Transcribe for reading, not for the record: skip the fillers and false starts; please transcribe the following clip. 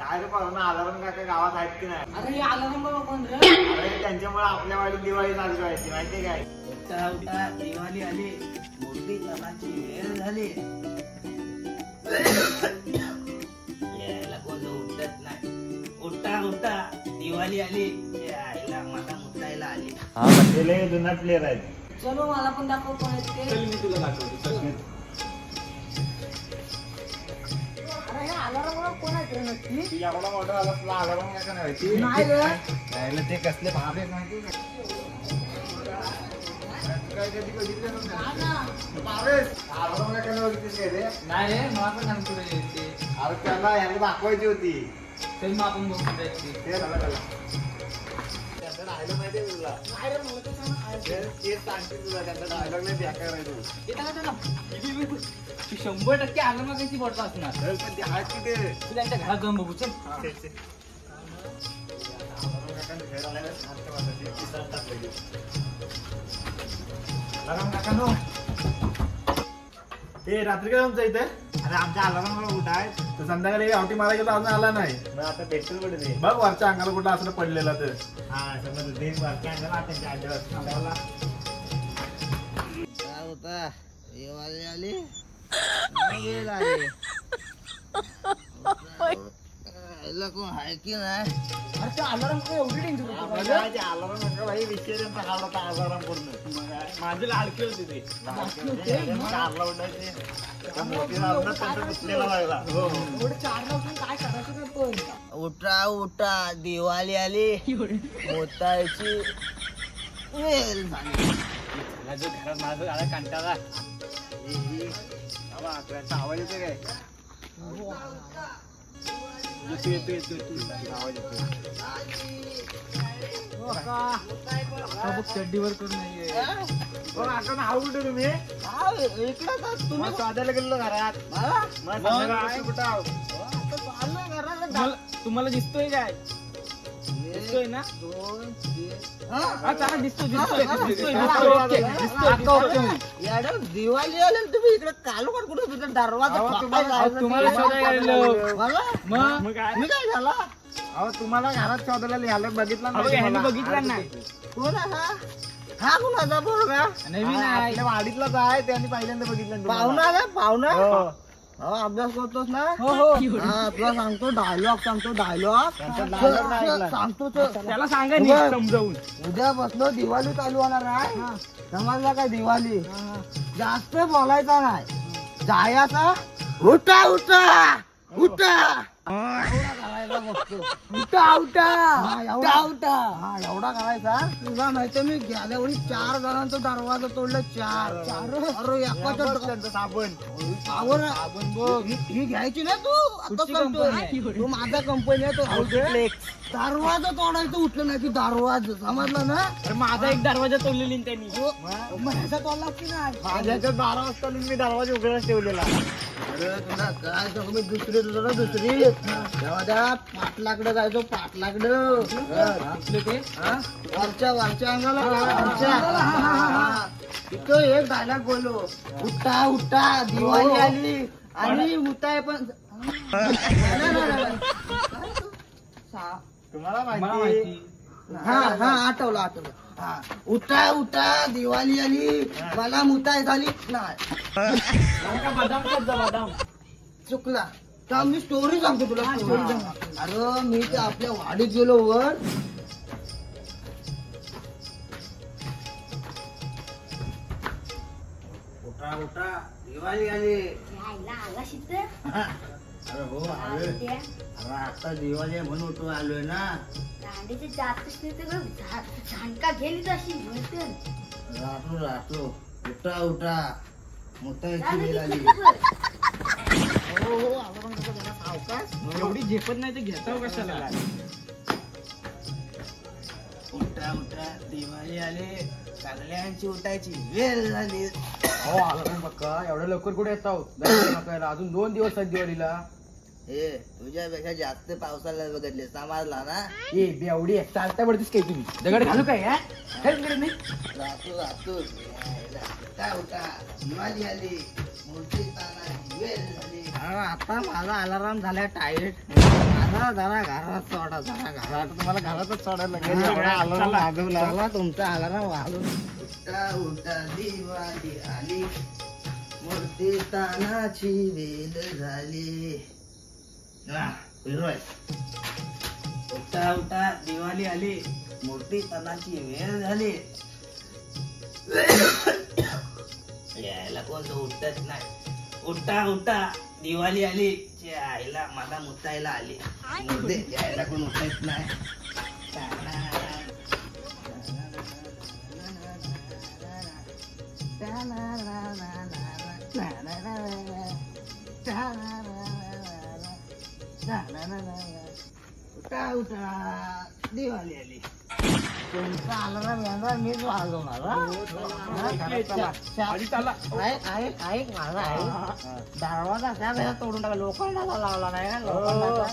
काय रे पाहुणा अलार्म काका गावात आहेत की नाही? अरे हे अलार्म बाबा कोण रे? अरे त्यांच्यामुळे आपल्या वाडीत दिवाळी साजरी व्हायची माहितीये काय? उठा उठा दिवाळी आली, मोठी सणाची वेळ झाली. यायला कोण उठत नाही. उठा उठा दिवाळी आली. यायला मला मुतायला आली. हा म्हणजे लय जुना प्लेअर आहेत. चलो मला पण दाखव कोण आहे ते. चल मी तुला दाखवतो. अरे हे अलार्म कोण आहे रे नक्की? ती एवढा मोठा झाला तुला अलार्म काय माहिती? नाही रे. यायला ते कसले भाबे माहिती का? काय कधी बघितलं नव्हतं. भावेश अलार्म काय करणार होतीस काय रे? नाही रे मला पण सांगतो रे ते. अरे त्याला याला दाखवायची होती. चल मग आपण बघू जायची. ते झालं त्याचं राहिलं माहितीये तुला? नाही रे मला तर सांग काय ते. तेच सांगते तुला त्याचा डायलॉग नाही बेकार आहे तू. हे टाका टाका. ती 100% आलं मग कशी बॉटल असणार. चल पण ते आहेत की ते? तू त्यांच्या घरात जाऊन बघू चल. चल, चल. अलार्म काकांचं घर आलेलं शांत वाटतं. ते किसान टाकलं की. अलार्म काकांनो. ते रात्री काय तुमचं इथे अरे आमच्या अलार्म कुठं आहे? तर संध्याकाळी आवटी मारायला गेला अजून आला नाही. मग आता भेटतो कुठे ते? बघ वरच्या अंगाला कुठं असं पडलेलं तर. हा समज ते वरच्या अंगाला त्यांच्या आजवर आम्हाला काय होता दिवाळी आली. वेळ आली. यायला कोण आहे की नाही? अरे ते अलार्म काय एवढी डेंजर होतं? अलार्म नका भाई विषय त्यांचा काढला होता अलार्म पूर्ण. माझे लाडके होते ते. कारला उठायचे मोठी राहून त्यांचा कुठलेला लागला. हो एवढे 4 लावून काय करायचं काय पण? उठा उठा दिवाळी आली. मोतायची वेळ झाली. मला जो घरात माझा आला कंटाळा. त्यांचा आवाज येतो काय? आवाज येतो. आता बघ चड्डीवर करून नाहीये. आऊ कुठे तुम्ही? इकडे का तुम्ही? मग शोधायला गेलो घरात. मला? मग संध्याकाळी कुठं आहो? आता चाललोय घराला. तुम्हाला दिसतोय काय? दिसतोय ना? 2 3 हा चांगला दिसतोय दिसतोय दिसतोय यार दिवाळी आली आणि तुम्ही इकडे कालवड कुठे तुझा दरवाजा तुम्हाला शोधायला गेलो. मला मग मी काय झाला? अहो तुम्हाला घरात शोधायला लिहायला बघितलं अहो, ह्याने तुम्हाला? बघितलं नाही. कोण हा? हा कुणाचा पोरगा? नवीन हा, आहे. आपल्या वाडीतलाच आहे त्यांनी पहिल्यांदा बघितलं तुम्हाला. पाहुणा का पाहुणा? हो. हो अभ्यास करतोस ना? हो हो हा तुला सांगतो डायलॉग सांगतो डायलॉग त्यांचा dialogue नाही ऐकला. सांगतो तर. त्याला सांगा नीट बरं. समजावून. उद्या बसलो दिवाळी चालू होणार आहे. समजला काय दिवाळी? जास्त बोलायचा नाही. जायचा उठा उठा उठा एवढा करायचा बघतो. उठा उठा उठा उठा हा एवढा करायचा. तुला माहिती मी गेल्या वेळी 4 जणांचा दरवाजा तोडलं. 4 अरे एकाच्या त्यांचं साबण. पावर ही घ्यायची ना तू. आता कुठची सांगतोय. company आहे? तू माझा कंपनी आहे तो दरवाजा तोडायचं उठलं नाही. ती दरवाजा समजलं ना? अरे माझा एक दरवाजा तोडलेली ना त्यांनी. मग ह्याचा तोडला की नाही? माझ्याच्या 12 वाजता मी दरवाजा उघडाच ठेवलेला. अरे तुला काय सांगू मी दुसरी तुझं दुसरी तेव्हा त्या पाटलाकडे जायचो. पाटलाकडं वरच्या अंगाला वरच्या तिथं एक डायलॉग बोललो. उठा उठा दिवाळी आली आणि उठाय पण तुम्हाला मला माहिती माहिती. हा आठवलं हा उठा उठा दिवाळी आली मला मुताय झाली नाही. बदाम खात जा बदाम. चुकला तर मी स्टोरी सांगतो तुला. स्टोरी सांग. अरे मी ते आपल्या वाडीत गेलो वर. उठा उठा दिवाळी आली. अरे हो आलोय. अरे आता दिवाळी आहे म्हणून उठून आलोय ना. झांका गेली तशी राहतो उठा उठा मुतायची वेळ आली. एवढी झेपत नाही तर घेताव कशाला. उठा उठा दिवाळी आली सगळ्यांची उठायची वेळ झाली. हो आला बघा एवढ्या लवकर कुठे येत आहोत. अजून 2 दिवस आहेत दिवाळीला. हे तुझ्यापेक्षा जास्त पावसाला बघितले समजला ना. ए बेवडी चालता पडतीस काय तुम्ही. दगड घालू काय हा? हेच करत नाही. राहतो उठा उठा दिवाळी आली मूर्ती तानाची वेळ झाली. आता माझा अलार्म झाला टाईट. जरा घरात सोडा, जरा घरात तुम्हाला घरातच सोडायला लागेल. एवढा अलार्म वाजवला. चला तुमचा अलार्म वाजवून. उठा उठा दिवाळी आली, मूर्ती तानाची वेल झाली. उठा उठा दिवाळी आली, मूर्ती तानाची वेळ झाली. यायला कोणतं उठत नाही. उठा उठा दिवाळी आली, आईला मला मुतायला आली. मुर्दे यायला कोण उठत नाही. उठा उठा दिवाळी आली. तुमचा अलार्म येणार मीच वाजवणार. ऐक माझा दरवाजा त्या तोडून टाका. लोखंडाचा लावला नाही. लोखंडाचा